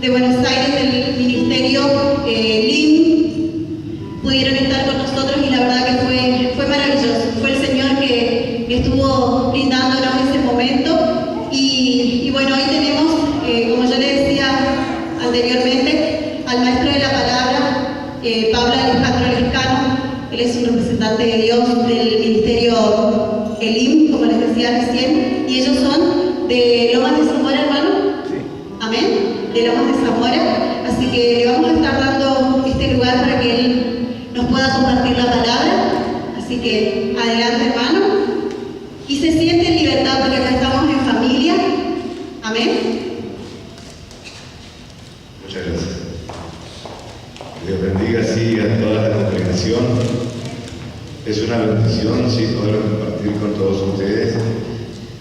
de Buenos Aires, del Ministerio LIM, pudieron estar con nosotros y la verdad que fue maravilloso. Fue el Señor que estuvo brindándonos ese momento y bueno, hoy tenemos, como yo le decía anteriormente, al maestro de la palabra, Pablo Alejandro Lescano. Él es un representante de Dios del Ministerio Elim, como les decía recién, y ellos son de Lomas de Zamora, hermano. Sí. Amén, de Lomas de Zamora. Así que le vamos a estar dando este lugar para que él nos pueda compartir la palabra. Así que adelante, hermano. Y se siente en libertad porque acá estamos en familia. Amén. Muchas gracias. Dios bendiga así a toda la congregación. Es una bendición, sí, poder compartir con todos ustedes.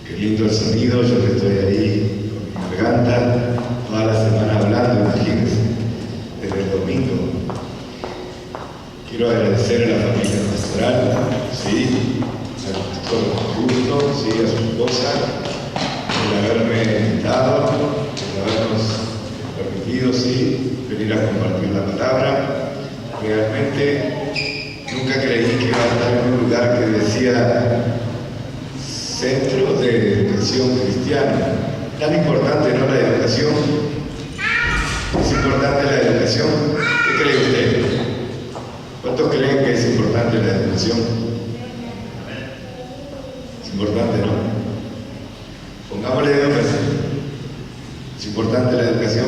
Qué lindo el sonido, yo que estoy ahí con mi garganta toda la semana hablando, imagínense, desde el domingo. Quiero agradecer a la familia pastoral, sí, al pastor Justo, sí, a su esposa, por haberme invitado, por habernos permitido, sí, venir a compartir la palabra. Realmente nunca creí que iba a estar en un lugar que decía Centro de Educación Cristiana. Tan importante, ¿no?, la educación. ¿Es importante la educación? ¿Qué cree usted? ¿Cuántos creen que es importante la educación? Es importante, ¿no? Pongámosle educación. ¿Es importante la educación?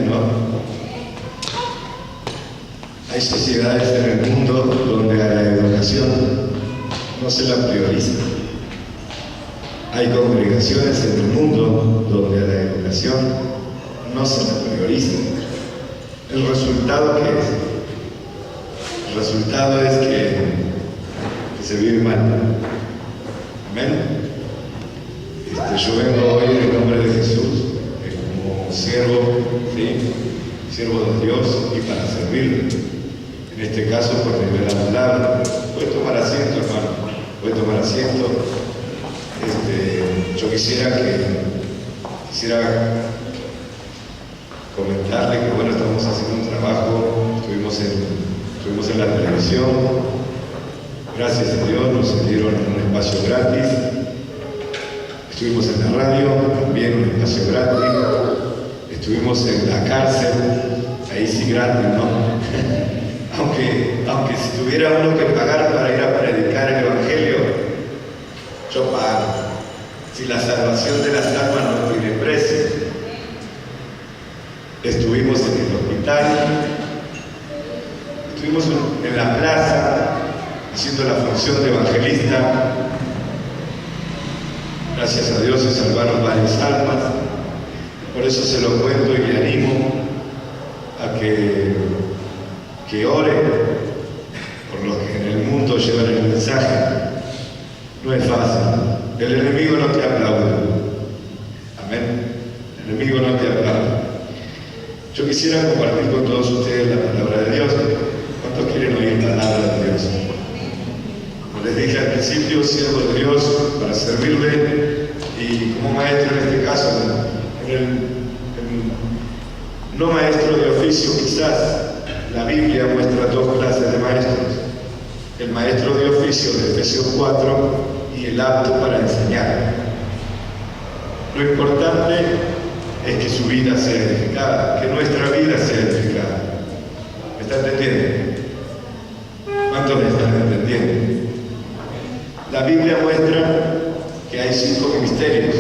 ¿No? Hay sociedades en el mundo donde a la educación no se la prioriza. Hay congregaciones en el mundo donde a la educación no se la prioriza. ¿El resultado qué es? El resultado es que se vive mal. Amén. Yo vengo hoy en el nombre de Jesús, como siervo, ¿sí?, siervo de Dios, y para servirle. En este caso, por nivel la palabra. Puede tomar asiento, hermano. Puede tomar asiento. Yo quisiera comentarle que, bueno, estamos haciendo un trabajo. Estuvimos en la televisión. Gracias a Dios nos dieron un espacio gratis. Estuvimos en la radio, también un espacio gratis. Estuvimos en la cárcel, ahí sí gratis, ¿no? Aunque si tuviera uno que pagar para ir a predicar el Evangelio, yo pago. Si la salvación de las almas no tiene precio. Estuvimos en el hospital, estuvimos en la plaza haciendo la función de evangelista. Gracias a Dios se salvaron varias almas. Por eso se lo cuento y le animo a que ore por los que en el mundo llevan el mensaje. No es fácil. El enemigo no te aplaude. Amén. El enemigo no te aplaude. Yo quisiera compartir con todos ustedes la palabra de Dios. ¿Cuántos quieren oír la palabra de Dios? Como les dije al principio, siervo de Dios para servirle, y como maestro en este caso, no maestro de oficio quizás. La Biblia muestra dos clases de maestros: el maestro de oficio de Efesios 4 y el apto para enseñar. Lo importante es que su vida sea edificada, que nuestra vida sea edificada. ¿Me está entendiendo? ¿Cuántos me están entendiendo? La Biblia muestra que hay 5 ministerios.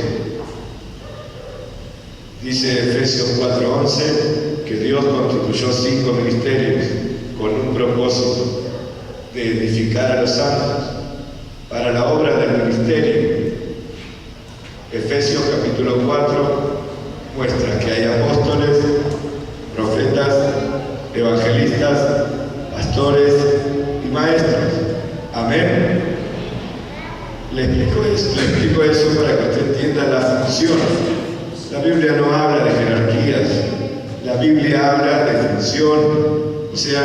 Dice Efesios 4:11 que Dios constituyó 5 ministerios con un propósito de edificar a los santos para la obra del ministerio. Efesios capítulo 4 muestra que hay apóstoles, profetas, evangelistas, pastores y maestros. Amén. Le explico eso para que usted entienda la función. La Biblia no habla de jerarquías, la Biblia habla de función. O sea,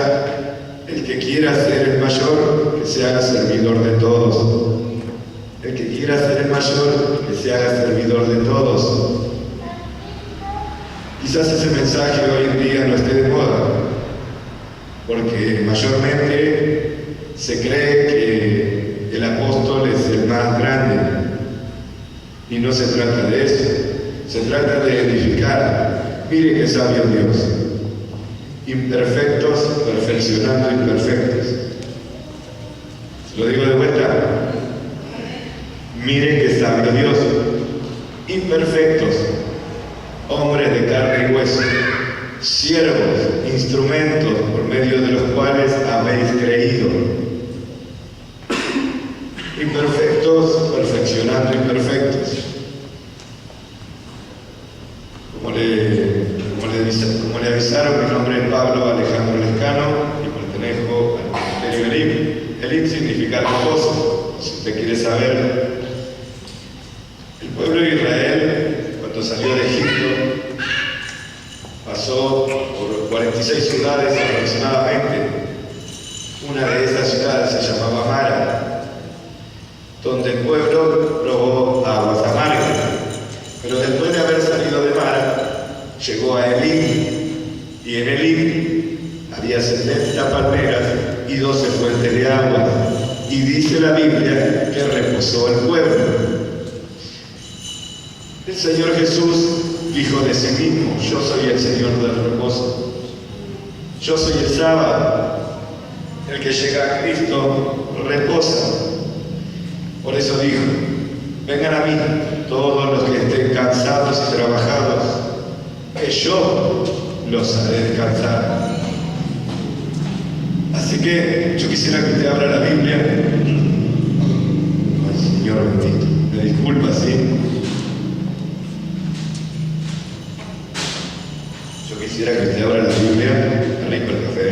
el que quiera ser el mayor, que se haga servidor de todos. El que quiera ser el mayor, que se haga servidor de todos. Quizás ese mensaje hoy en día no esté de moda, porque mayormente se cree que el apóstol es el más grande, y no se trata de eso, se trata de edificar. Mire qué sabio Dios, imperfectos perfeccionando imperfectos. Se lo digo de vuelta, mire qué sabio Dios, imperfectos, hombres de carne y hueso, siervos, instrumentos por medio de los cuales habéis creído. Imperfectos, perfeccionando imperfectos. Como le avisaron, mi nombre es Pablo Alejandro Lescano y pertenezco al ministerio Elim. Elim significa reposo, si usted quiere saber. El pueblo de Israel, cuando salió de Egipto, pasó por 46 ciudades aproximadamente. Una de esas ciudades se llamaba Mara, donde el pueblo probó aguas amargas. Pero después de haber salido de Mara, llegó a Elim, y en Elim había 70 palmeras y 12 fuentes de agua, y dice la Biblia que reposó el pueblo. El Señor Jesús dijo de sí mismo: yo soy el Señor del reposo, yo soy el sábado. El que llega a Cristo reposa. Por eso dijo: vengan a mí todos los que estén cansados y trabajados, que yo los haré descansar. Así que yo quisiera que usted abra la Biblia. Ay, Señor bendito, me disculpa, ¿sí? Yo quisiera que usted abra la Biblia. Está rico el café.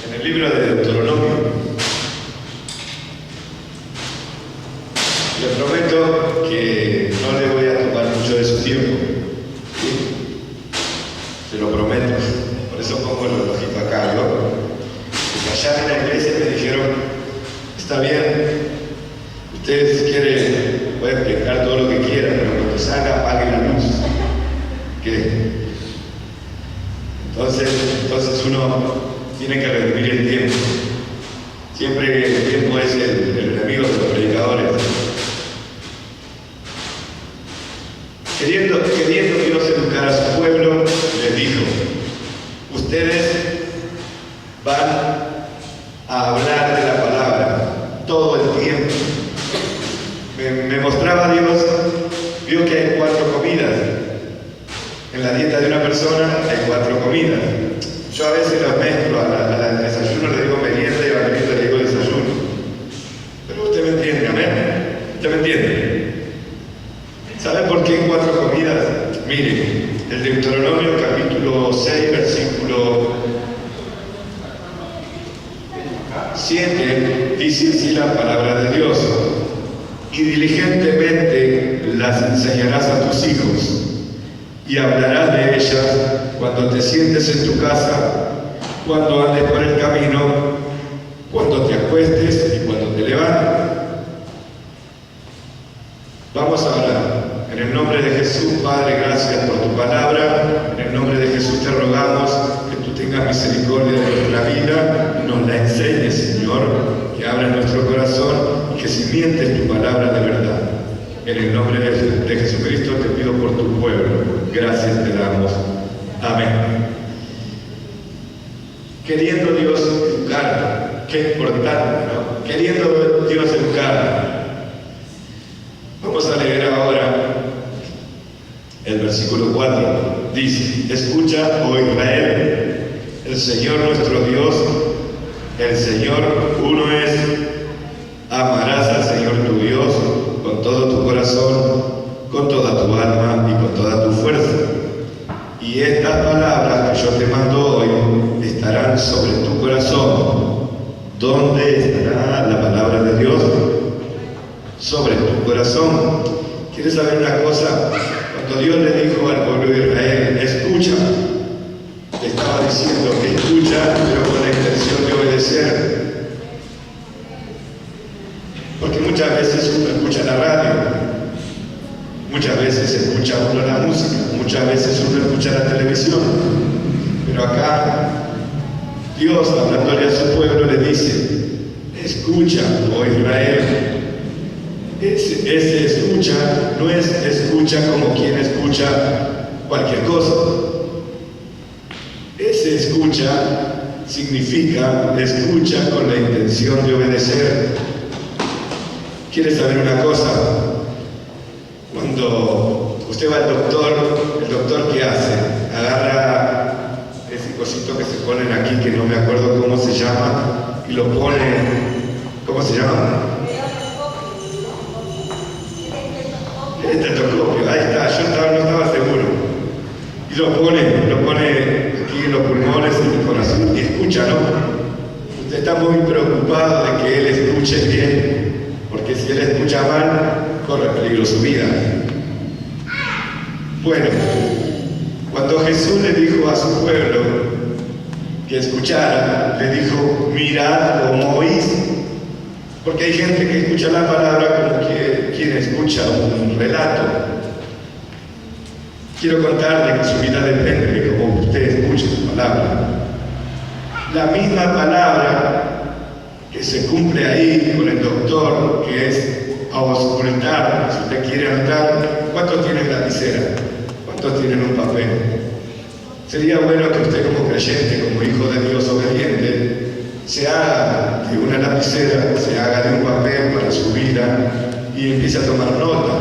En el libro de Deuteronomio, le prometo que no le voy a tomar mucho de su tiempo, ¿sí? Se lo prometo. Por eso pongo el relojito acá, ¿no? Porque allá en la iglesia me dijeron: está bien, ustedes si quieren pueden explicar todo lo que quieran, pero cuando salga apague la luz. ¿Qué? Entonces uno tiene que redimir el tiempo. Siempre el tiempo es el enemigo de los predicadores. Queriendo Dios educar a su pueblo, les dijo: ustedes van a hablar de la palabra todo el tiempo. Me mostraba Dios, vio que hay 4 comidas. En la dieta de una persona hay 4 comidas. Yo a veces las mezclo, al desayuno le digo merienda y a la merienda le digo desayuno. Pero usted me entiende, amén. ¿Usted me entiende? ¿Sabe por qué hay 4 comidas? Mire, el Deuteronomio capítulo 6, versículo 7, dice así la palabra de Dios: y diligentemente las enseñarás a tus hijos, y hablarás de ellas cuando te sientes en tu casa, cuando andes por el camino, cuando te acuestes y cuando te levantes. Vamos a orar. En el nombre de Jesús, Padre, gracias por tu palabra. En el nombre de Jesús te rogamos que tú tengas misericordia de nuestra vida, nos la enseñes, Señor, que abras nuestro corazón y que cimientes tu palabra de verdad. En el nombre de Jesucristo te pido por tu pueblo. Gracias te damos. Amén. Queriendo Dios educar, qué importante, ¿no? Queriendo Dios educar. Vamos a leer ahora el versículo 4. Dice: escucha, oh Israel, el Señor nuestro Dios, el Señor uno es. Amarás al Señor tu Dios con todo tu corazón, con toda tu alma y con toda tu fuerza. Y estas palabras que yo te mando hoy estarán sobre tu corazón. ¿Dónde estará la palabra de Dios? Sobre tu corazón. ¿Quieres saber una cosa? Cuando Dios le dijo al pueblo de Israel: escucha, le estaba diciendo: escucha, pero con la intención de obedecer. Porque muchas veces uno escucha la radio, muchas veces escucha uno la música, muchas veces uno escucha la televisión, pero acá Dios, hablándole a su pueblo, le dice: escucha, oh Israel. Ese escucha no es escucha como quien escucha cualquier cosa. Ese escucha significa escucha con la intención de obedecer. ¿Quieres saber una cosa? Cuando usted va al doctor, ¿el doctor qué hace? Agarra ese cosito que se ponen aquí, que no me acuerdo cómo se llama, y lo pone, ¿cómo se llama? El estetoscopio, ahí está, yo no estaba seguro. Y lo pone aquí en los pulmones, en el corazón, y escucha, ¿no? Usted está muy preocupado de que él escuche bien, porque si él escucha mal, corre peligro su vida. Bueno, cuando Jesús le dijo a su pueblo que escuchara, le dijo: mirad cómo oís. Porque hay gente que escucha la palabra como quien escucha un relato. Quiero contarle que su vida depende de cómo usted escucha su palabra. La misma palabra que se cumple ahí con el doctor, que es auscultar. Si usted quiere anotar, ¿cuántos tienen lapicera? ¿Cuántos tienen un papel? Sería bueno que usted, como creyente, como hijo de Dios obediente, se haga de una lapicera, se haga de un papel para su vida y empiece a tomar nota,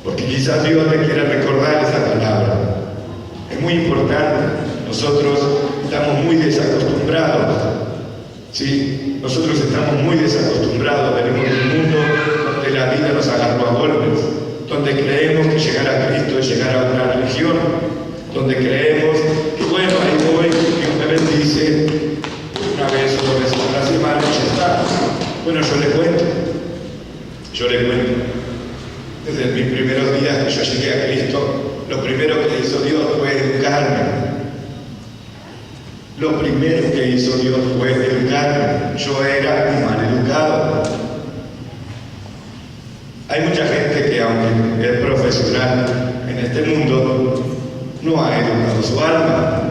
porque quizás Dios le quiera recordar esa palabra. Es muy importante. Nosotros estamos muy desacostumbrados, ¿sí? Nosotros estamos muy desacostumbrados, venimos de un mundo donde la vida nos agarró a golpes, donde creemos que llegar a Cristo es llegar a una religión, donde creemos que bueno, ahí voy, Dios me bendice, una vez o dos veces a la semana y ya está. Bueno, yo le cuento. Desde mis primeros días que yo llegué a Cristo, lo primero que hizo Dios fue educarme. Lo primero que hizo Dios fue educarme. Yo era un mal educado. Hay mucha gente que, aunque es profesional en este mundo, no ha educado su alma.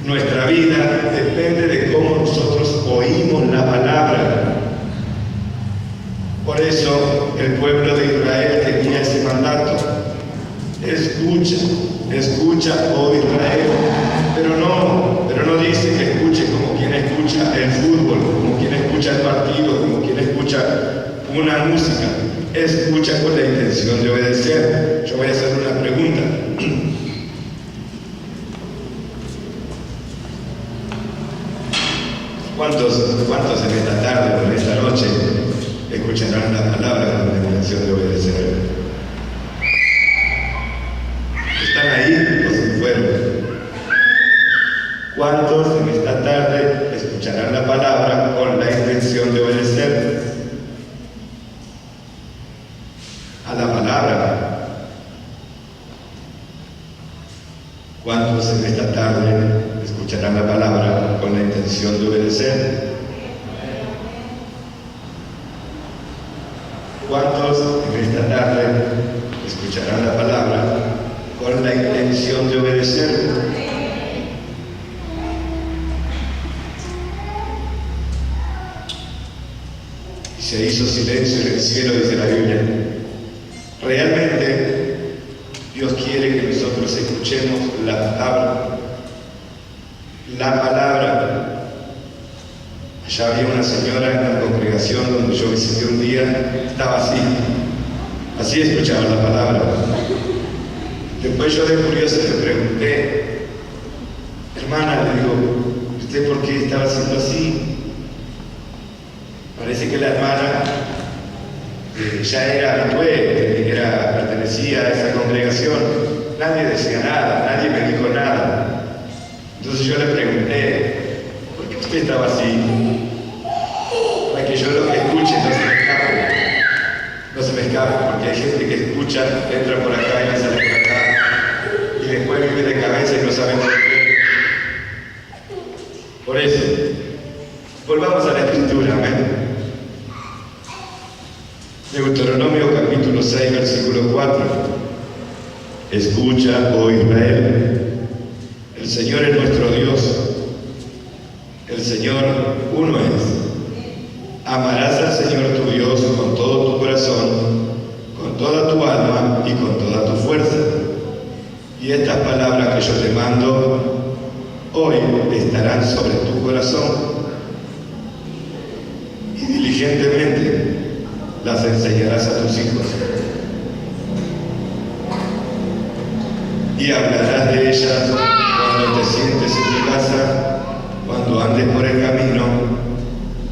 Nuestra vida depende de cómo nosotros oímos la palabra. Por eso el pueblo de Israel tenía ese mandato: escucha, oh Israel. Pero no dice que escuche como quien escucha el fútbol, como quien escucha el partido, como quien escucha una música. Escucha con la intención de obedecer. Yo voy a hacer una pregunta. ¿Cuántos en esta tarde o en esta noche escucharán la palabra con la intención de obedecer? ¿Están ahí o se fueron? ¿Cuántos en esta tarde escucharán la palabra con la intención de obedecer a la palabra? ¿Cuántos en esta tarde escucharán la palabra con la intención de obedecer? ¿Cuántos en esta tarde escucharán la palabra con la intención de obedecer? Y se hizo silencio en el cielo, dice la Biblia. Realmente Dios quiere que nosotros escuchemos la palabra. La palabra. Allá había una señora en la congregación donde yo visité un día, estaba así escuchaba la palabra. Después yo de curioso le pregunté: hermana, le digo, ¿usted por qué estaba haciendo así? Parece que la hermana ya era habitué, pertenecía a esa congregación. Nadie decía nada, nadie me dijo nada. Entonces yo le pregunté: ¿por qué usted estaba así? Para que yo lo que escuche no se me escape, porque hay gente que escucha, entra por acá y sale por acá, y después vive de cabeza y no sabe por qué. Por eso, volvamos a la Escritura, amén. Deuteronomio capítulo 6, versículo 4. Escucha, oh Israel, el Señor es nuestro Dios, el Señor uno es. Amarás al Señor tu Dios con todo tu corazón, con toda tu alma y con toda tu fuerza. Y estas palabras que yo te mando hoy estarán sobre tu corazón, y diligentemente las enseñarás a tus hijos. Y hablarás de ellas cuando te sientes en tu casa, cuando andes por el camino,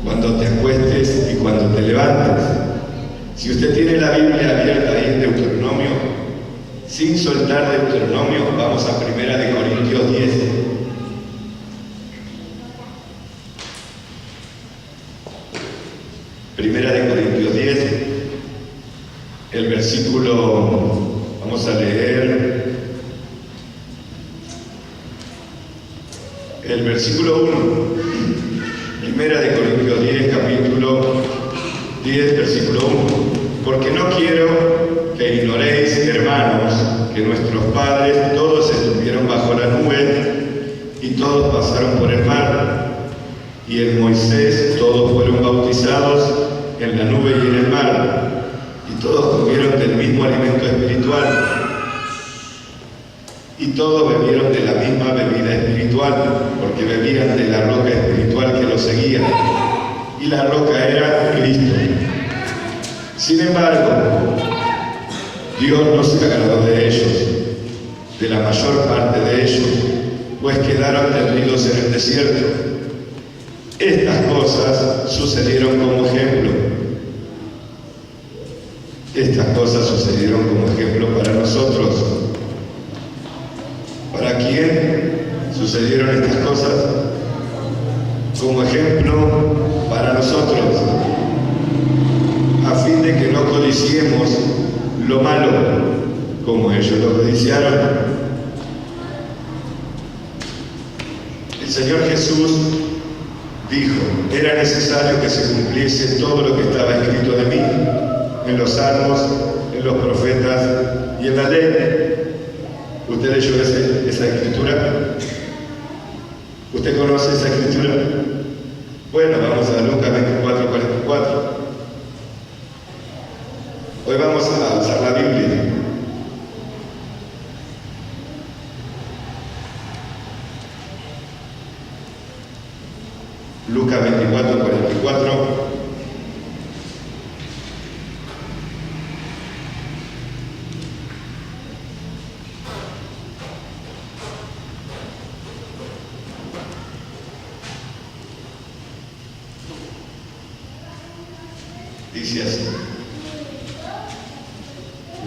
cuando te acuestes y cuando te levantes. Si usted tiene la Biblia abierta ahí en Deuteronomio, sin soltar Deuteronomio, vamos a 1 Corintios 10. Primera de Corintios 10, el versículo, vamos a leer el versículo 1. Primera de Corintios 10, capítulo 10, versículo 1. Porque no quiero que ignoréis, hermanos, que nuestros padres todos estuvieron bajo la nube y todos pasaron por el mar, y en Moisés todos fueron bautizados en la nube y en el mar, y todos comieron del mismo alimento espiritual, y todos bebieron de la misma bebida espiritual, porque bebían de la roca espiritual que los seguía, y la roca era Cristo. Sin embargo, Dios no se agradó de ellos, de la mayor parte de ellos, pues quedaron tendidos en el desierto. Estas cosas sucedieron como ejemplo. Estas cosas sucedieron como ejemplo para nosotros. ¿Para quién sucedieron estas cosas? Como ejemplo para nosotros, a fin de que no codiciemos lo malo, como ellos lo codiciaron. El Señor Jesús dijo: era necesario que se cumpliese todo lo que estaba escrito de mí, en los salmos, en los profetas y en la ley. ¿Usted leyó esa escritura? ¿Usted conoce esa escritura? Bueno, vamos a Lucas 24, 44. Hoy vamos a usar la Biblia. Lucas 24, 44. Dice así.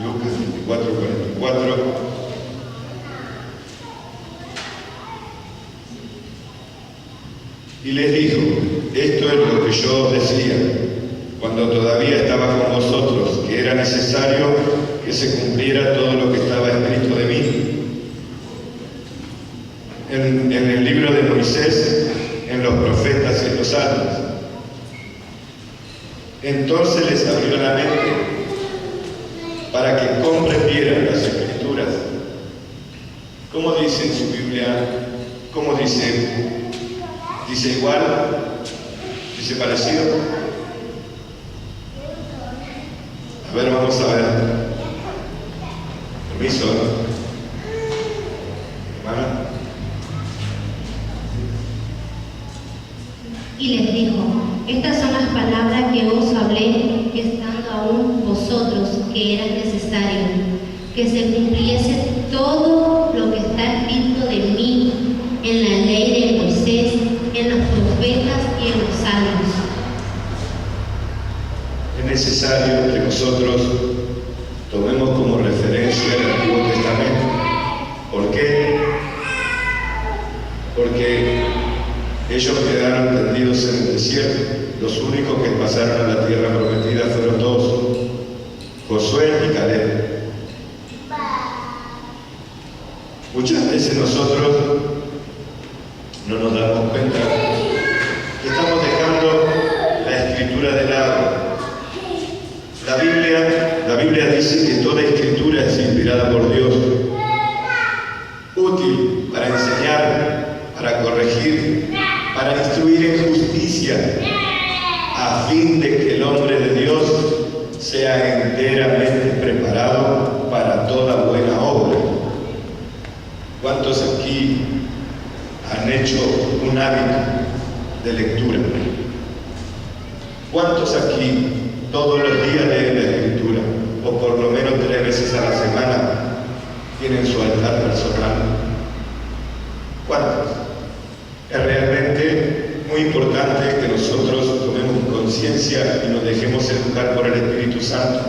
Lucas 24, 44. Y les dijo: esto es lo que yo os decía cuando todavía estaba con vosotros, que era necesario que se cumpliera todo lo que estaba escrito de mí en el libro de Moisés, en los profetas y en los salmos. Entonces les abrió la mente para que comprendieran las escrituras. ¿Cómo dice en su Biblia? ¿Cómo dice? ¿Dice igual? ¿Dice parecido? A ver, vamos a ver. Permiso, ¿no? Hermana. Y les dijo: estas son las palabras que os hablé, estando aún vosotros, que era necesario que se cumpliese todo lo que está escrito de mí en la ley de Moisés, en los profetas y en los salmos. Es necesario que nosotros tomemos como referencia el Antiguo Testamento. ¿Por qué? Porque ellos quedaron tendidos en el desierto. Los únicos que pasaron a la tierra prometida fueron dos: Josué y Caleb. Muchas veces nosotros no nos damos cuenta que estamos dejando la escritura de lado. La Biblia dice que toda escritura es inspirada por Dios, útil para enseñar, para corregir, para instruir en justicia, a fin de que el hombre de Dios sea enteramente preparado para toda buena obra. ¿Cuántos aquí han hecho un hábito de lectura? ¿Cuántos aquí todos los días leen la Escritura, o por lo menos 3 veces a la semana tienen su altar personal? ¿Cuántos? Es realmente muy importante que nosotros tomemos conciencia y nos dejemos educar por el Espíritu Santo.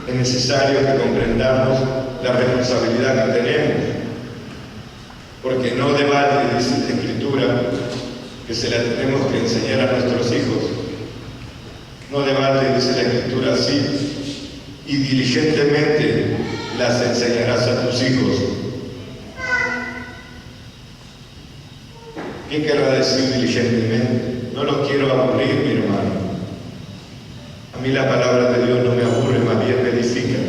Es necesario que comprendamos la responsabilidad que tenemos, porque no de balde dice la Escritura que se la tenemos que enseñar a nuestros hijos. No de balde dice la Escritura así, y diligentemente las enseñarás a tus hijos. ¿Qué querrá decir diligentemente? No los quiero aburrir, mi hermano. A mí la palabra de Dios no me aburre, más bien me edifica.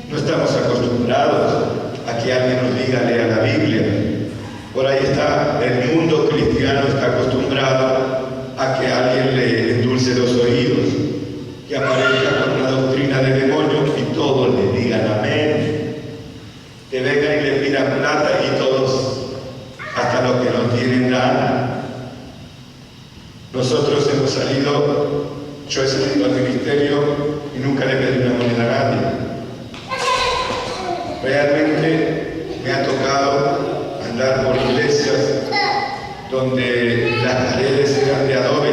No estamos acostumbrados a que alguien nos diga lea la Biblia. Por ahí está, el mundo cristiano está acostumbrado a que alguien le endulce los oídos, que aparezca con una doctrina de demonios y todos le digan amén. Que vengan y le pidan plata y todos, hasta los que no tienen, dan. Nosotros hemos salido, yo he salido al ministerio y nunca le pedí una moneda a nadie. Realmente me ha tocado andar por iglesias donde las paredes eran de adobe.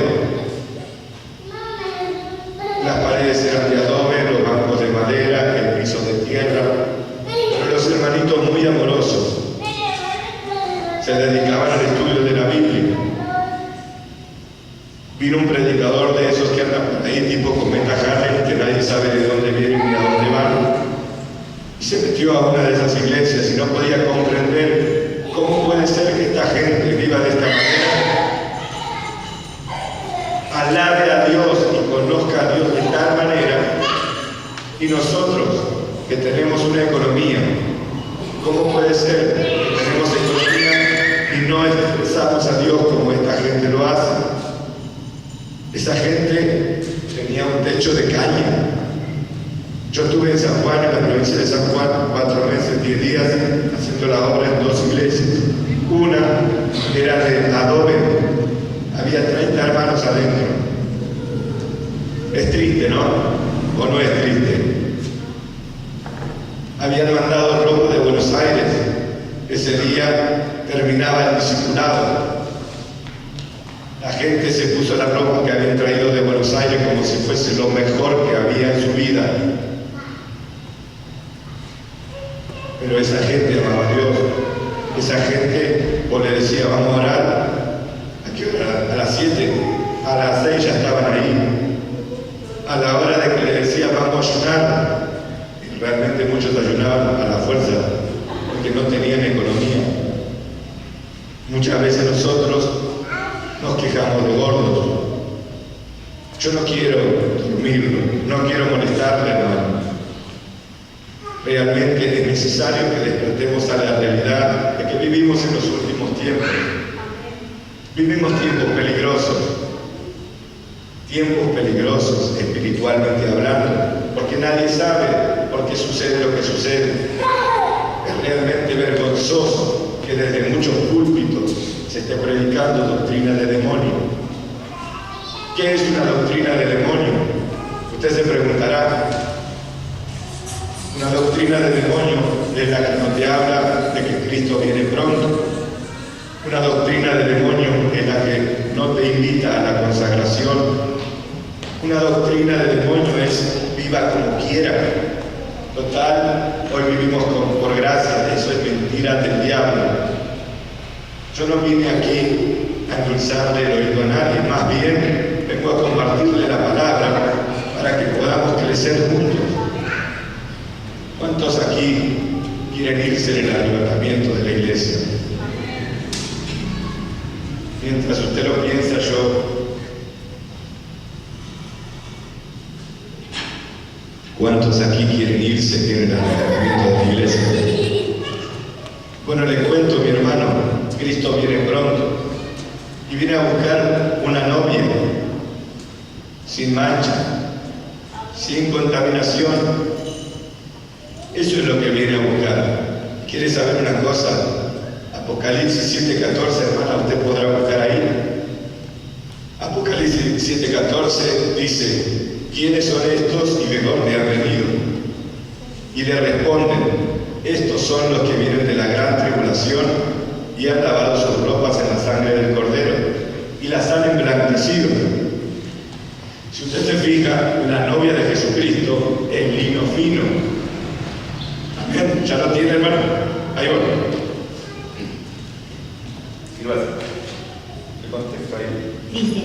Las paredes eran de adobe, los bancos de madera, el piso de tierra, pero los hermanitos muy amorosos se dedicaban al estudio de la Biblia. Vino un predicador de esos que andan por ahí, tipo Cometa Halley, que nadie sabe de dónde vienen ni a dónde van, y se metió a una de esas iglesias y no podía comprender cómo puede ser que esta gente viva de esta manera, alabe a Dios y conozca a Dios de tal manera, y nosotros que tenemos una economía, ¿cómo puede ser que tenemos economía y no expresamos a Dios como esta gente lo hace? Esa gente tenía un techo de caña. Yo estuve en San Juan, en la provincia de San Juan, 4 meses, 10 días, haciendo la obra en 2 iglesias. Una era de adobe, había 30 hermanos adentro. Es triste, ¿no? ¿O no es triste? Habían mandado ropa de Buenos Aires. Ese día terminaba el discipulado. La gente se puso la ropa que habían traído de Buenos Aires como si fuese lo mejor que había en su vida. Pero esa gente amaba a Dios. Esa gente, vos le decía, vamos a orar. ¿A qué hora? A las 7. A las 6 ya estaban ahí. A la hora de que le decía, vamos a ayunar. Y realmente muchos ayunaban a la fuerza, porque no tenían economía. Muchas veces nosotros nos quejamos de gordos. Yo no quiero dormirlo, no quiero molestarle, hermano. Realmente es necesario que despertemos a la realidad de que vivimos en los últimos tiempos. Vivimos tiempos peligrosos espiritualmente hablando, porque nadie sabe por qué sucede lo que sucede. Es realmente vergonzoso que desde muchos púlpitos se esté predicando doctrina de demonio. ¿Qué es una doctrina de demonio? Usted se preguntará. Una doctrina de demonio es la que no te habla de que Cristo viene pronto. Una doctrina de demonio es la que no te invita a la consagración. Una doctrina de demonio es viva como quiera. Total, hoy vivimos por gracia, eso es mentira del diablo. Yo no vine aquí a endulzarle el oído a nadie, más bien vengo a compartirle la palabra para que podamos crecer juntos. ¿Cuántos aquí quieren irse en el arrebatamiento de la iglesia? Mientras usted lo piensa, yo ¿Cuántos aquí quieren irse en el arrebatamiento de la iglesia? Bueno, les cuento, mi hermano, Cristo viene pronto y viene a buscar una novia sin mancha, sin contaminación. Eso es lo que viene a buscar. ¿Quiere saber una cosa? Apocalipsis 7:14, hermana, usted podrá buscar ahí. Apocalipsis 7:14 dice: ¿quiénes son estos y de dónde han venido? Y le responden: estos son los que vienen de la gran tribulación y han lavado sus ropas en la sangre del Cordero y las han emblanquecido. Si usted se fija, la novia de Jesucristo es lino fino. Amén. ¿Ya lo tiene, hermano? Ahí va. Le contesto ahí. Dice: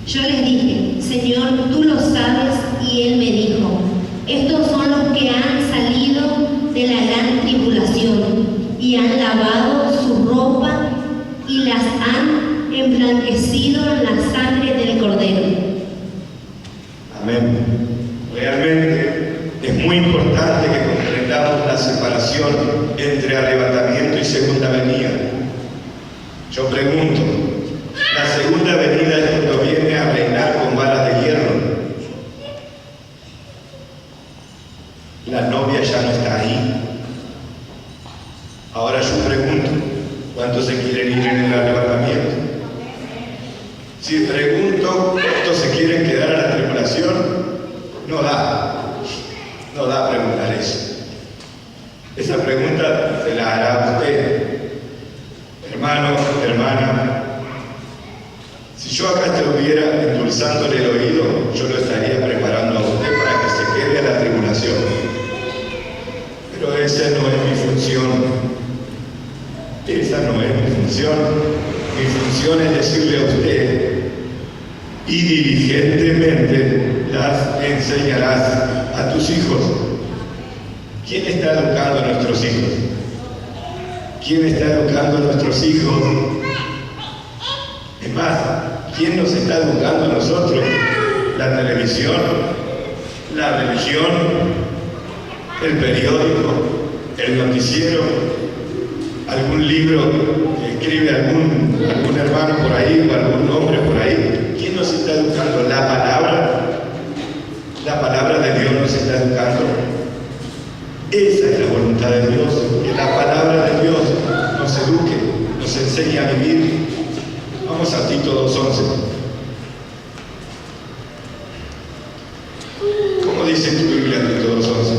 yo les dije, Señor, tú lo sabes, y él me dijo: estos son los que han salido de la gran tribulación y han lavado su ropa y las han emblanquecido en la sangre del Cordero. Amén. Realmente es muy importante que comprendamos la separación entre arrebatamiento y segunda venida. Yo pregunto, la segunda venida es cuando viene a reinar con varas de hierro. La novia ya no está ahí. Ahora yo pregunto, ¿cuántos se quieren ir en el arrebatamiento? Si pregunto, ¿cuántos se quieren quedar a la tribulación? No da preguntar eso. Esa pregunta se la hará usted. Hermano, hermana, si yo acá estuviera endulzándole el oído, yo lo estaría preparando a usted para que se quede a la tribulación. Pero esa no es mi función. Esa no es mi función. Mi función es decirle a usted: y diligentemente las enseñarás a tus hijos. ¿Quién está educando a nuestros hijos? ¿Quién está educando a nuestros hijos? Es más, ¿quién nos está educando a nosotros? La televisión, la religión, el periódico, el noticiero, algún libro que escribe algún hermano por ahí o algún hombre por ahí. ¿Quién nos está educando? La palabra de Dios nos está educando. Esa es la voluntad de Dios, que la palabra de Dios nos eduque, nos enseñe a vivir. Vamos a Tito 2:11. ¿Cómo dice tu Biblia en Tito 2:11?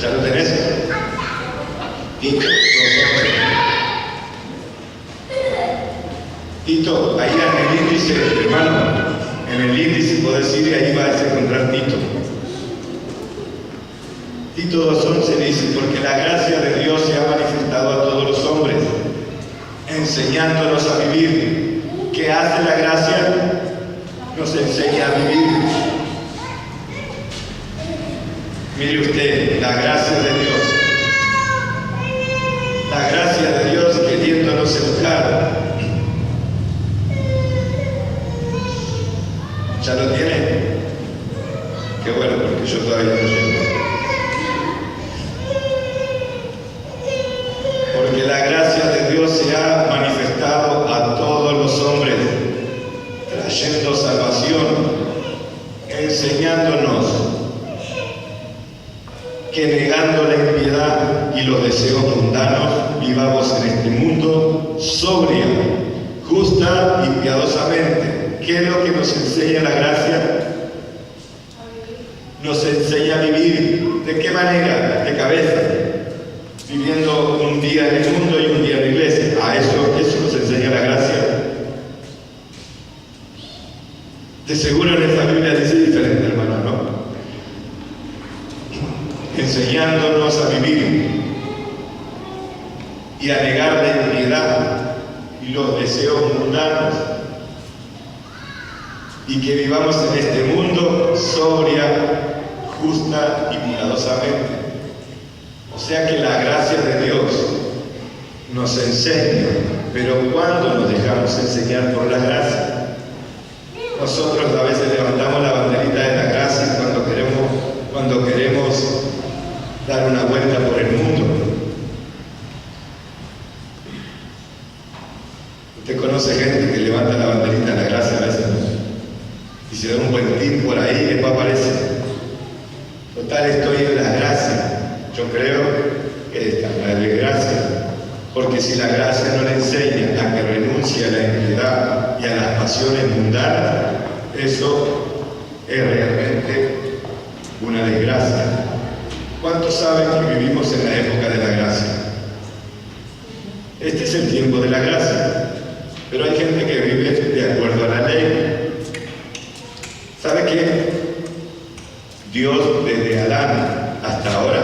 ¿Ya lo tenés? Tito 2:11. Tito, ahí en el índice, hermano, en el índice podés ir y ahí vas a encontrar Tito. Tito 2:11 dice: porque la gracia de Dios se ha manifestado a todos los hombres, enseñándonos a vivir. ¿Qué hace la gracia? Nos enseña a vivir. Mire usted, la gracia de Dios. La gracia de Dios queriéndonos educar. ¿Ya lo tiene? Qué bueno, porque yo todavía no llego. Porque la gracia de Dios se ha manifestado a todos los hombres, trayendo salvación, enseñándonos que negando la impiedad y los deseos mundanos, vivamos en este mundo sobria, justa y piadosamente. ¿Qué es lo que nos enseña la gracia? Nos enseña a vivir. ¿De qué manera? De cabeza. Viviendo un día en el mundo y un día en la iglesia. Eso nos enseña la gracia. De seguro en esta Biblia dice diferente, hermano, ¿no? Enseñándonos a vivir y a negar la impiedad y los deseos mundanos, y que vivamos en este mundo sobria, justa y piadosamente. O sea que la gracia de Dios nos enseña, pero ¿cuándo nos dejamos enseñar por la gracia? Nosotros a veces levantamos la banderita de la gracia cuando queremos dar una vuelta por el mundo. Usted conoce gente que levanta la banderita de la gracia a veces, ¿no? Y se da un buen tip por ahí y después aparece. Total, estoy en la gracia. Yo creo que esta es de gracia, porque si la gracia no le enseña a que renuncie a la impiedad y a las pasiones mundanas, eso es realmente una desgracia. ¿Cuántos saben que vivimos en la época de la gracia? Este es el tiempo de la gracia, pero hay gente que vive de acuerdo a la ley. ¿Sabe qué? Dios desde Adán hasta ahora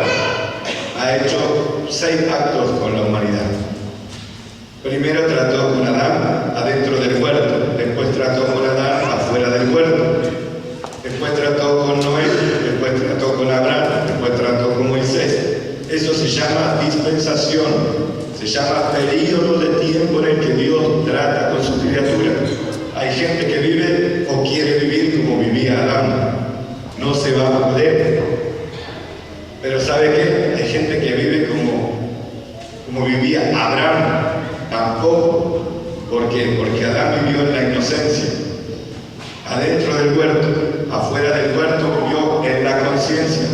ha hecho 6 actos con la humanidad. Primero trató con Adán adentro del huerto, después trató con Adán afuera del huerto, después trató con Noé, después trató con Abraham, después trató con Moisés. Eso se llama dispensación, se llama período de tiempo en el que Dios trata con sus criaturas. Hay gente que vive o quiere vivir como vivía Adán. No se va a poder. Pero ¿sabe qué? Hay gente que vive como vivía Abraham. Tampoco. ¿Por qué? Porque Adán vivió en la inocencia. Adentro del huerto, afuera del huerto vivió en la conciencia.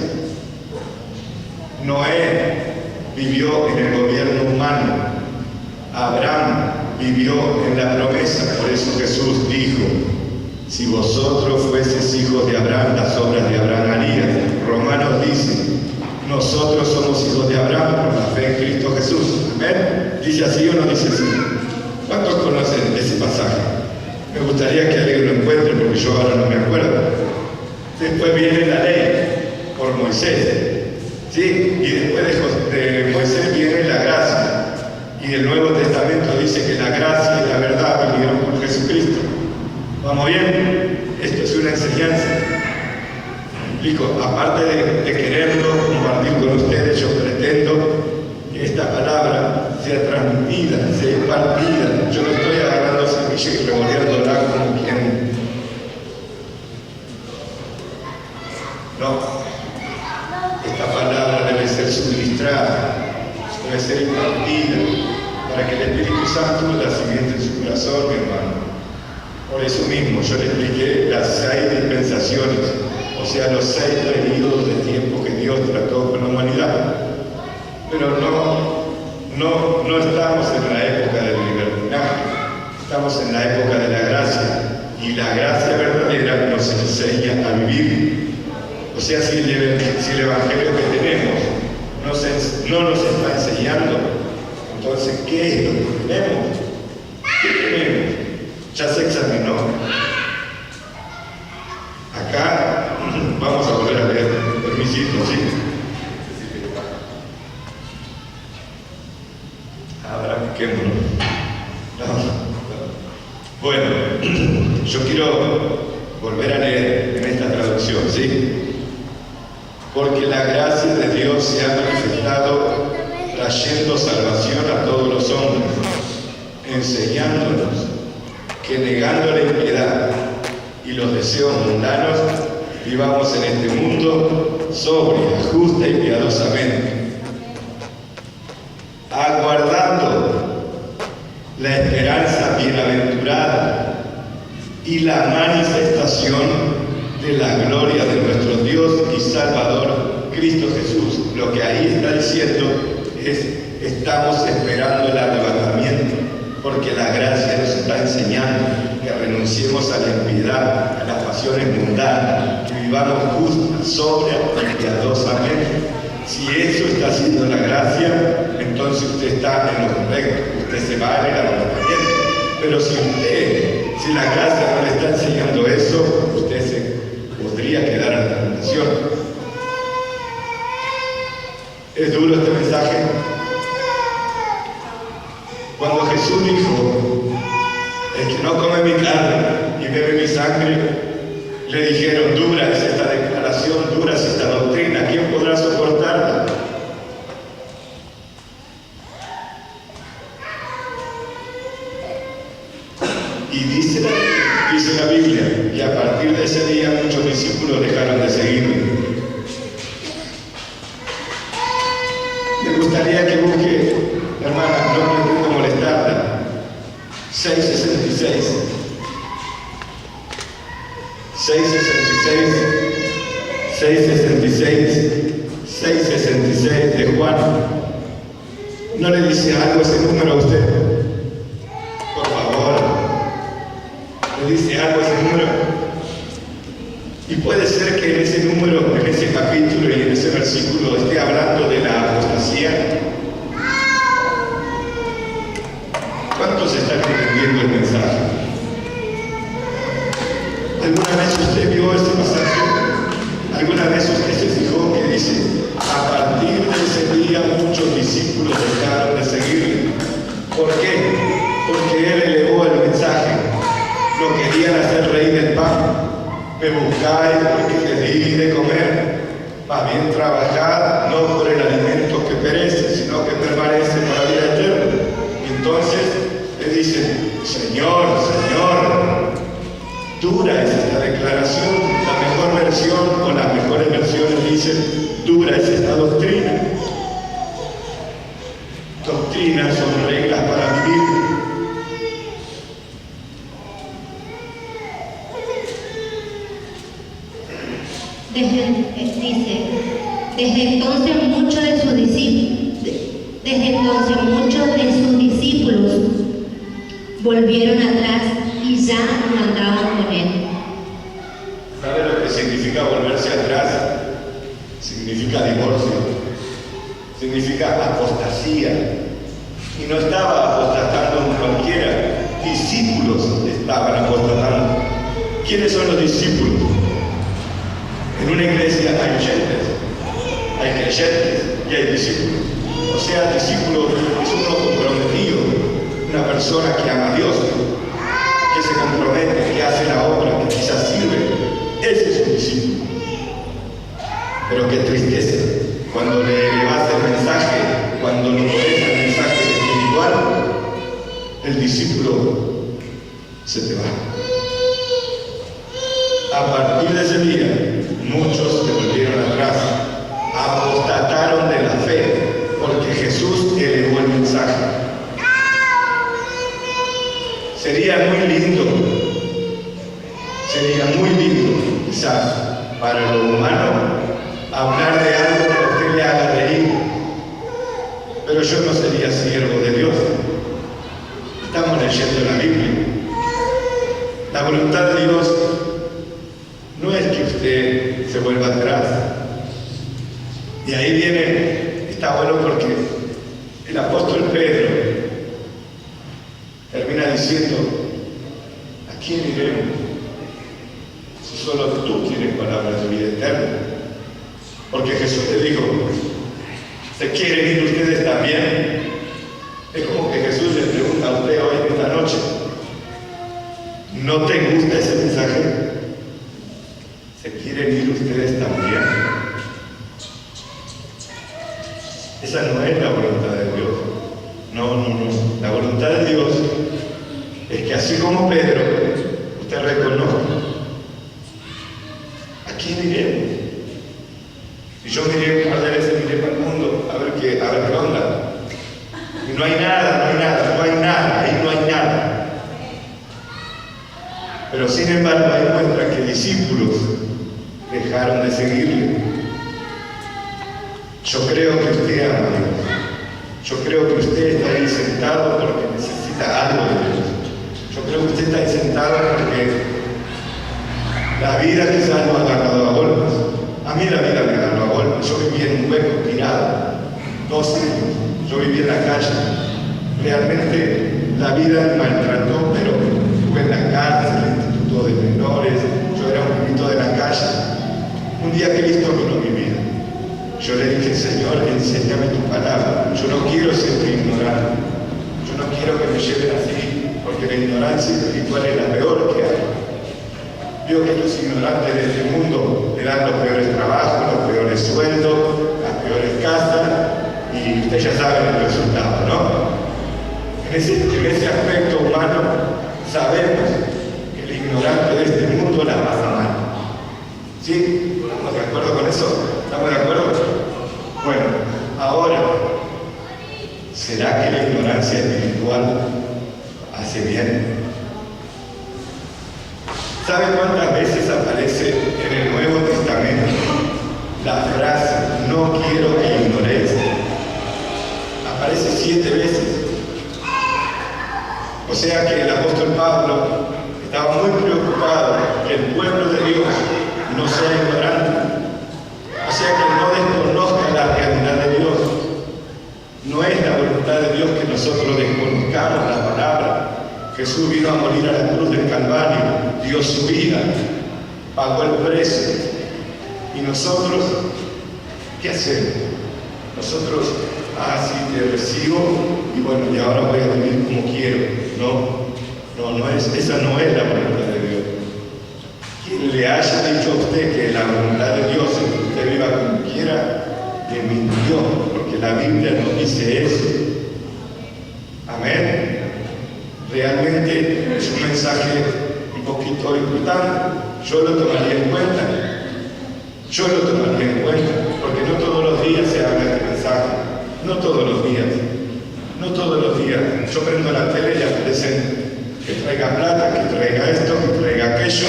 Noé vivió en el gobierno humano. Abraham vivió en la promesa. Por eso Jesús dijo: si vosotros fueseis hijos de Abraham, las obras de Abraham harías. Romanos dice: nosotros somos hijos de Abraham por la fe en Cristo Jesús. ¿Amén? ¿Dice así o no dice así? ¿Cuántos conocen ese pasaje? Me gustaría que alguien lo encuentre porque yo ahora no me acuerdo. Después viene la ley por Moisés, ¿sí? Y después de Moisés viene la gracia. Y el Nuevo Testamento dice que la gracia y la verdad vinieron por Jesucristo. ¿Vamos bien? Esto es una enseñanza. Explico, aparte de quererlo compartir con ustedes, yo pretendo que esta palabra sea transmitida, sea impartida. Yo no estoy agarrando semilla y revolviéndola como quien. No. Esta palabra debe ser suministrada, debe ser impartida, para que el Espíritu Santo la siente en su corazón, mi hermano. Por eso mismo yo le expliqué las 6 dispensaciones, o sea, los 6 periodos de tiempo que Dios trató con la humanidad. Pero no estamos en la época del libertinaje, estamos en la época de la gracia, y la gracia verdadera nos enseña a vivir. O sea, si el Evangelio que tenemos no nos está enseñando, entonces, ¿qué es lo que tenemos? ¿Qué tenemos? Ya se examinó. Acá vamos a volver a leer, permisito, ¿sí? Arranquémonos. Bueno, yo quiero volver a leer en esta traducción, ¿sí? Porque la gracia de Dios se ha manifestado trayendo salvación a todos los hombres, enseñándonos que negando la impiedad y los deseos mundanos, vivamos en este mundo sobria, justa y piadosamente, aguardando la esperanza bienaventurada y la manifestación de la gloria de nuestro Dios y Salvador, Cristo Jesús. Lo que ahí está diciendo es: estamos esperando el arrebatamiento, porque la gracia nos está enseñando que renunciemos a la impiedad, a las pasiones mundanas, que vivamos justa, sobria y piadosamente. Si eso está haciendo la gracia, entonces usted está en lo correcto, usted se va en el arrebatamiento. Pero si la gracia no le está enseñando eso, usted se podría quedar en la tentación. ¿Es duro este mensaje? Cuando Jesús dijo: el que no come mi carne y bebe mi sangre, le dijeron: dura es esta declaración, dura es esta doctrina, ¿quién podrá soportarla? muchos discípulos dejaron de seguirme. Me gustaría que busque, hermana, no pretendo molestarla, 6:66. 6:66 de Juan. ¿No le dice algo ese número a usted? Por favor, ¿le dice algo ese número? Y puede ser que en ese número, en ese capítulo y en ese versículo esté hablando de la apostasía. ¿Cuántos están entendiendo el mensaje? ¿Alguna vez usted vio este pasaje? ¿Alguna vez usted se fijó que dice, a partir de ese día muchos discípulos dejaron de seguirle? ¿Por qué? Porque él elevó el mensaje. No querían hacer rey del pan. Me buscáis porque les di de comer. Más bien trabajad, no por el alimento que perece, sino que permanece para vida eterna. Entonces le dicen, Señor, Señor. Dura es esta declaración. La mejor versión o las mejores versiones dicen, dura es esta doctrina. Doctrinas son reglas para vivir. Desde entonces muchos de sus discípulos volvieron atrás y ya no andaban con él. ¿Sabe lo que significa volverse atrás? Significa divorcio, significa apostasía. Y no estaba apostatando cualquiera, discípulos estaban apostatando. ¿Quiénes son los discípulos? En una iglesia hay creyentes y hay discípulos. O sea, discípulo es uno comprometido, una persona que ama a Dios, que se compromete, que hace la obra, que quizás sirve. Ese es un discípulo. Pero qué tristeza cuando le elevas el mensaje, cuando lo pones al mensaje espiritual, el discípulo se te va. A partir de ese día, muchos se volvieron atrás, apostataron de la fe, porque Jesús elevó el mensaje. Sería muy lindo, quizás, para lo humano, hablar de algo que a usted le haga reír, pero yo no sería siervo de Dios. Estamos leyendo la Biblia. La voluntad de Dios no es que usted se vuelva atrás. Y ahí viene, está bueno porque el apóstol Pedro termina diciendo, ¿a quién iremos? Si solo tú tienes palabras de vida eterna. Porque Jesús le dijo, ¿se quieren ir ustedes también? Es como que Jesús le pregunta a usted hoy esta noche, ¿no te gusta ese mensaje? ¿Se quieren ir ustedes también? Esa no es la voluntad de Dios. No. La voluntad de Dios es que así como Pedro, usted reconozca, ¿a quién iremos? Y yo miré un par de veces, miré para el mundo, a ver qué onda. Y no hay nada, ahí no hay nada. Pero sin embargo, ahí muestra que discípulos dejaron de seguirle. Yo creo que usted ama a Dios. Yo creo que usted está ahí sentado porque necesita algo de Dios. Yo creo que usted está ahí sentado porque la vida quizás lo ha agarrado a golpes. A mí la vida me agarró a golpes. Yo viví en un hueco tirado, 2 años. Yo viví en la calle. Realmente la vida me maltrató, pero estuve en la cárcel, en el instituto de menores. Yo era un niñito de la calle. Un día Cristo vino a mi vida. Yo le dije, Señor, enséñame tu palabra. Yo no quiero ser ignorante. Yo no quiero que me lleven así, porque la ignorancia espiritual es la peor que hay. Veo que los ignorantes de este mundo le dan los peores trabajos, los peores sueldos, las peores casas, y usted ya sabe el resultado, ¿no? En ese aspecto humano sabemos que el ignorante de este mundo la pasa mal. ¿Sí? ¿Estamos de acuerdo con eso? ¿Estamos de acuerdo? Bueno, ahora, ¿será que la ignorancia espiritual hace bien? ¿Saben cuántas veces aparece en el Nuevo Testamento la frase, no quiero que ignoréis? Aparece 7 veces. O sea que el apóstol Pablo estaba muy preocupado que el pueblo de Dios no sea ignorante. O sea que no desconozca la realidad de Dios. No es la voluntad de Dios que nosotros desconozcamos la palabra. Jesús vino a morir a la cruz del Calvario, dio su vida, pagó el precio. Y nosotros, ¿qué hacemos? Nosotros, sí, te recibo y bueno, y ahora voy a vivir como quiero. Esa no es la voluntad de Dios. Quien le haya dicho a usted que la voluntad de Dios es que usted viva como quiera, le mintió, porque la Biblia no dice eso. Amén. Realmente es un mensaje un poquito importante. Yo lo tomaría en cuenta. Porque no todos los días se habla este mensaje. No todos los días. Yo prendo la tele y aparecen que traiga plata, que traiga esto, que traiga aquello,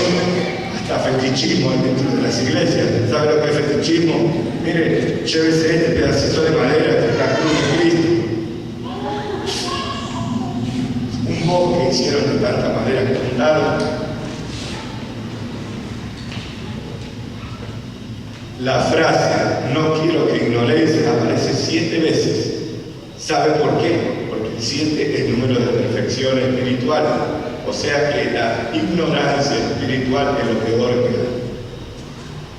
hasta fetichismo dentro de las iglesias. ¿Sabe lo que es fetichismo? Mire, llévese este pedacito de madera de la cruz de Cristo. Un bobo que hicieron de tanta madera que fundaron. La frase, no quiero que ignoréis, aparece 7 veces. ¿Sabe por qué? Porque el 7 es el número de perfección espiritual. O sea que la ignorancia espiritual es lo peor que hay.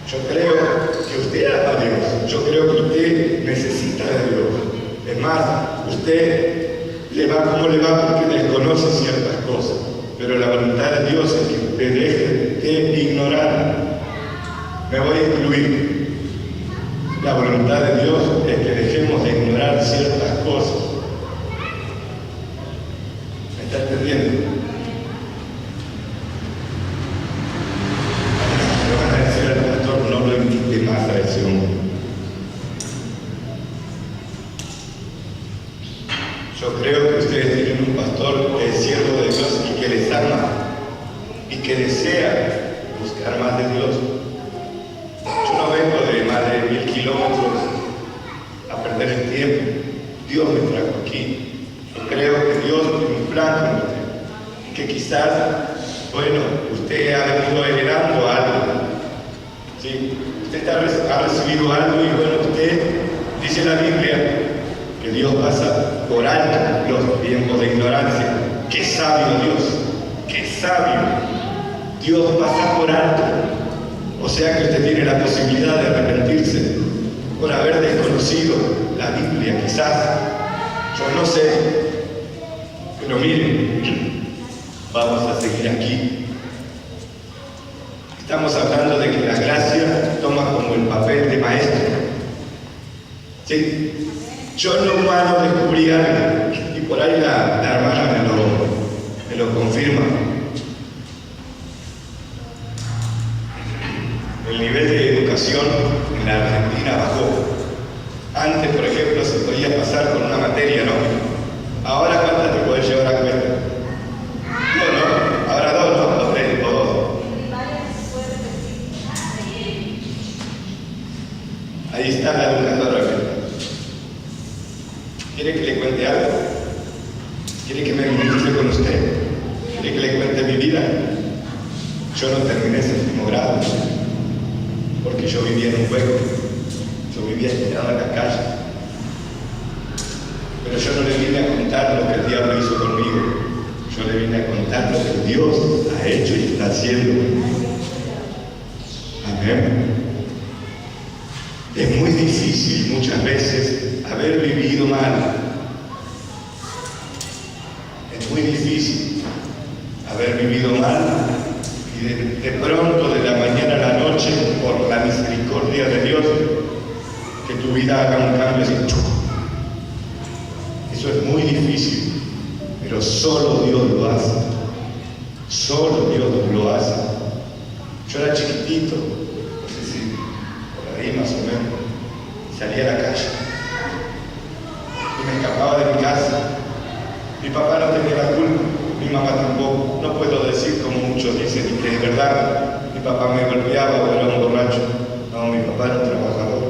Yo creo que usted ama a Dios. Yo creo que usted necesita de Dios. Es más, usted le va como le va porque desconoce ciertas cosas. Pero la voluntad de Dios es que usted deje de ignorar. Me voy a incluir. La voluntad de Dios es que dejemos de ignorar ciertas cosas. ¿Me está entendiendo? Le van a decir al pastor, no lo invite más a ese hombre. Yo creo que ustedes tienen un pastor que es siervo de Dios y que les ama y que desea buscar más de Dios. Yo no vengo de más de 1000 kilómetros a perder el tiempo. Dios me trajo aquí. Yo creo que Dios tiene un plan con usted. Y que quizás, bueno, usted ha venido heredando algo. ¿Sí? Usted ha recibido algo y bueno, usted dice la Biblia que Dios pasa por alto los tiempos de ignorancia. ¡Qué sabio Dios! ¡Qué sabio! Dios pasa por alto. O sea que usted tiene la posibilidad de arrepentirse por haber desconocido la Biblia, quizás. Yo no sé. Pero miren, vamos a seguir aquí. Estamos hablando de que la gracia toma como el papel de maestro. ¿Sí? Yo en lo humano descubrí algo, y por ahí la hermana me lo confirma. El nivel de educación en la Argentina bajó. Antes, por ejemplo, se podía pasar con una materia, ¿no? Ahora, ¿cuántas te puedes llevar a cuenta? No, ahora 2, ¿no? O 3, o 2. Ahí está la educadora. ¿Quiere que le cuente algo? ¿Quiere que me comunique con usted? ¿Quiere que le cuente mi vida? Yo no terminé ese último grado, porque yo vivía en un hueco, yo vivía tirado en la calle. Pero yo no le vine a contar lo que el diablo hizo conmigo, yo le vine a contar lo que Dios ha hecho y está haciendo. Amén. Es muy difícil muchas veces haber vivido mal. Es muy difícil haber vivido mal y de pronto, de la mañana a la noche, por la misericordia de Dios, que tu vida haga un cambio así. Eso es muy difícil, pero solo Dios lo hace. Solo Dios lo hace. Yo era chiquitito, más o menos, y salí a la calle. Y me escapaba de mi casa. Mi papá no tenía la culpa, mi mamá tampoco. No puedo decir como muchos dicen y que es verdad, mi papá me golpeaba o era un borracho. No, mi papá era un trabajador.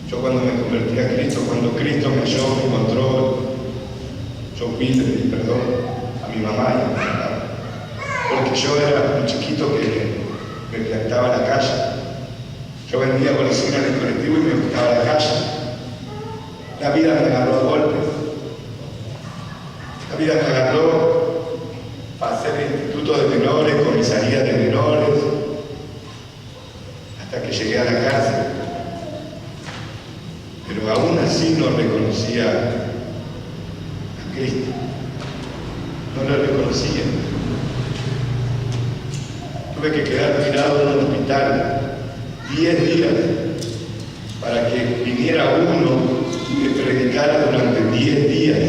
Yo cuando me convertí a Cristo, cuando Cristo me halló, me encontró, yo fui y le pedí perdón a mi mamá y a mi papá. Porque yo era un chiquito que me plantaba en la calle. Yo vendía golosinas en el colectivo y me buscaba la calle. La vida me agarró a golpes. La vida me agarró para hacer el instituto de menores, comisaría de menores, hasta que llegué a la cárcel. Pero aún así no reconocía a Cristo. No lo reconocía. Tuve que quedar tirado en un hospital 10 días para que viniera uno y me predicara durante 10 días.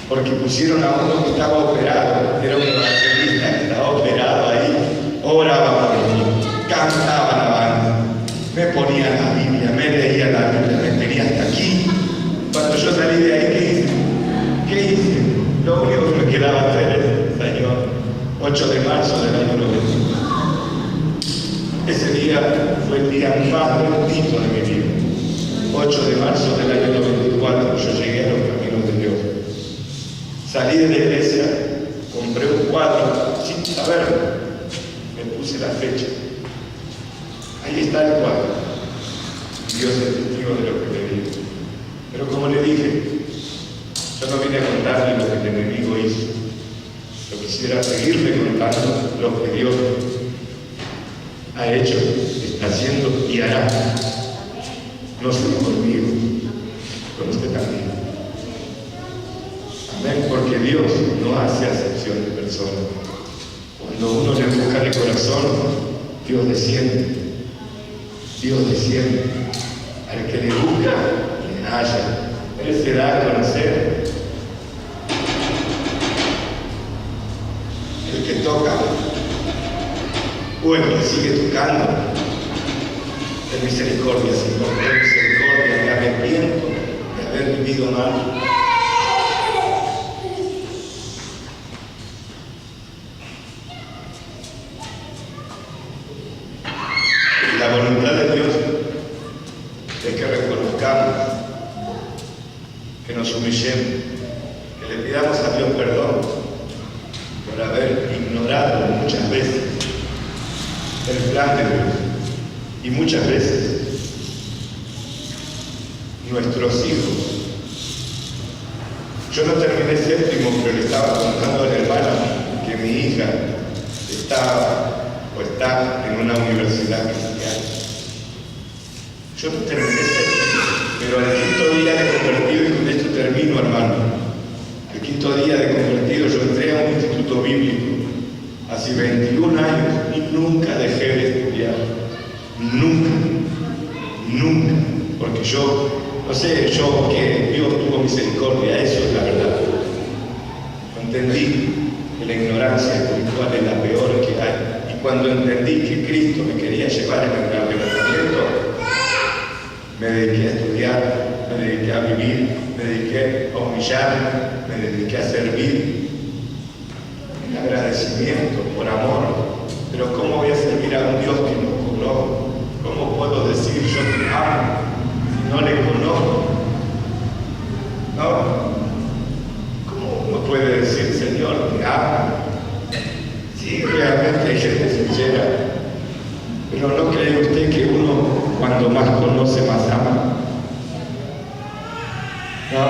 Porque pusieron a uno que estaba operado, era un evangelista que estaba operado ahí, oraba por mí, cantaba alabanza, me ponía la Biblia, me leía la Biblia, me tenía hasta aquí. Cuando yo salí de ahí, ¿qué hice? ¿Qué hice? Lo único que me quedaba hacer es, Señor, 8 de marzo del año 91. Ese día fue el día más bendito de mi vida. 8 de marzo del año 94, yo llegué a los caminos de Dios. Salí de la iglesia, compré un cuadro, sin saberlo, me puse la fecha. Ahí está el cuadro. Dios es testigo de lo que le digo. Pero como le dije, yo no vine a contarle lo que el enemigo hizo. Yo quisiera seguirle contando lo que Dios ha hecho, está haciendo y hará. No solo conmigo, con usted también. Amén, porque Dios no hace acepción de personas. Cuando uno le busca de corazón, Dios desciende. Dios desciende. Al que le busca, le halla. Él se da a conocer. El que toca, o el que sigue tocando, ten misericordia, Señor, ten misericordia, me arrepiento de haber vivido mal. La voluntad de Dios es que reconozcamos, que nos humillemos, que le pidamos a Dios perdón por haber ignorado muchas veces el plan de Dios y muchas veces nuestros hijos. Yo no terminé séptimo, pero le estaba contando a la hermana que mi hija está en una universidad cristiana. Yo no terminé séptimo, pero al quinto día de convertido, y con esto termino, hermano, al quinto día de convertido yo entré a un instituto bíblico hace 21 años y nunca dejé de estudiar. Nunca, porque yo, no sé, yo que Dios tuvo misericordia, eso es la verdad. Entendí que la ignorancia espiritual es la peor que hay. Y cuando entendí que Cristo me quería llevar en el arrebatamiento, me dediqué a estudiar, me dediqué a vivir, me dediqué a humillarme, me dediqué a servir en agradecimiento, por amor. Pero ¿cómo voy a servir a un Dios que no conozco? ¿Cómo puedo decir yo te amo si no le conozco? ¿No? ¿Cómo uno puede decir, Señor, te amo? Sí, realmente hay gente sincera. Pero ¿no cree usted que uno, cuando más conoce, más ama? ¿No?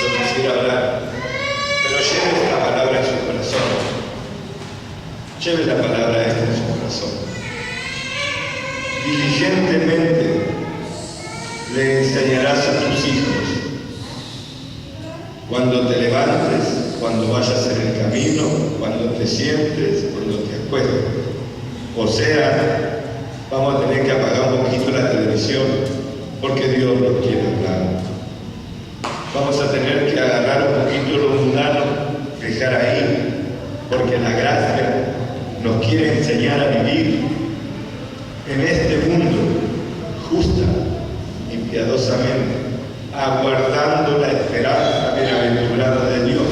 Yo quisiera hablar, pero lleve esta palabra en su corazón. Lleve la palabra esta en su corazón. Diligentemente le enseñarás a tus hijos cuando te levantes, cuando vayas en el camino, cuando te sientes, cuando te acuestes. O sea, vamos a tener que apagar un poquito la televisión porque Dios nos quiere hablar. Vamos a tener que agarrar un poquito lo mundano, dejar ahí, porque la gracia nos quiere enseñar a vivir en este mundo justa y piadosamente, aguardando la esperanza bienaventurada de Dios,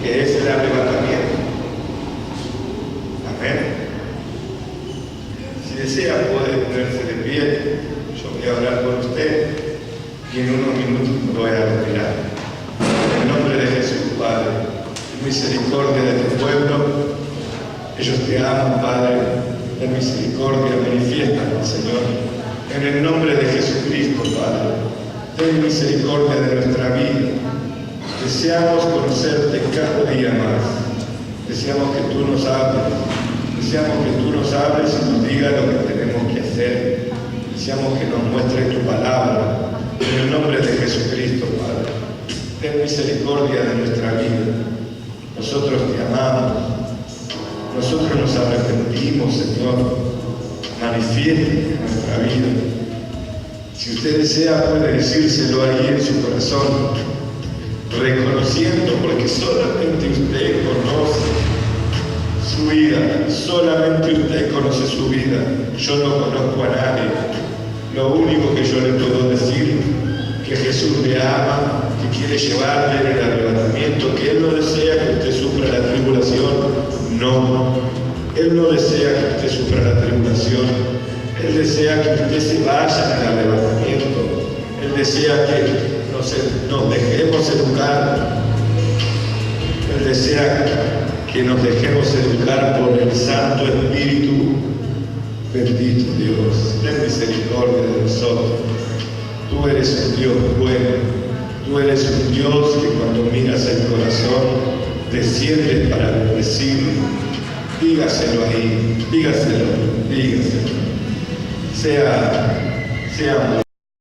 que es el arrebatamiento. Amén. Si desea puede ponerse de pie. Yo voy a orar por usted y en unos minutos me voy a retirar. En el nombre de Jesús, Padre, misericordia de tu pueblo. Ellos te aman, Padre. La misericordia manifiesta, Señor. En el nombre de Jesucristo, Padre, ten misericordia de nuestra vida. Deseamos conocerte cada día más. Deseamos que tú nos hables. Deseamos que tú nos hables y nos digas lo que tenemos que hacer. Deseamos que nos muestres tu palabra. En el nombre de Jesucristo, Padre, ten misericordia de nuestra vida. Nosotros te amamos. Nosotros nos arrepentimos, Señor. Manifieste en nuestra vida. Si usted desea, puede decírselo ahí en su corazón, reconociendo, porque solamente usted conoce su vida, solamente usted conoce su vida. Yo no conozco a nadie. Lo único que yo le puedo decir, que Jesús le ama, que quiere llevarle en el arrebatamiento, que Él no desea que usted sufra la tribulación. No, Él no desea que usted sufra la tribulación. Él desea que usted se vaya en el arrebatamiento. Él desea que nos dejemos educar. Él desea que nos dejemos educar por el Santo Espíritu. Bendito Dios, ten misericordia de nosotros. Tú eres un Dios bueno. Tú eres un Dios que cuando miras el corazón desciende para bendecirlo. Dígaselo ahí, dígaselo. Sea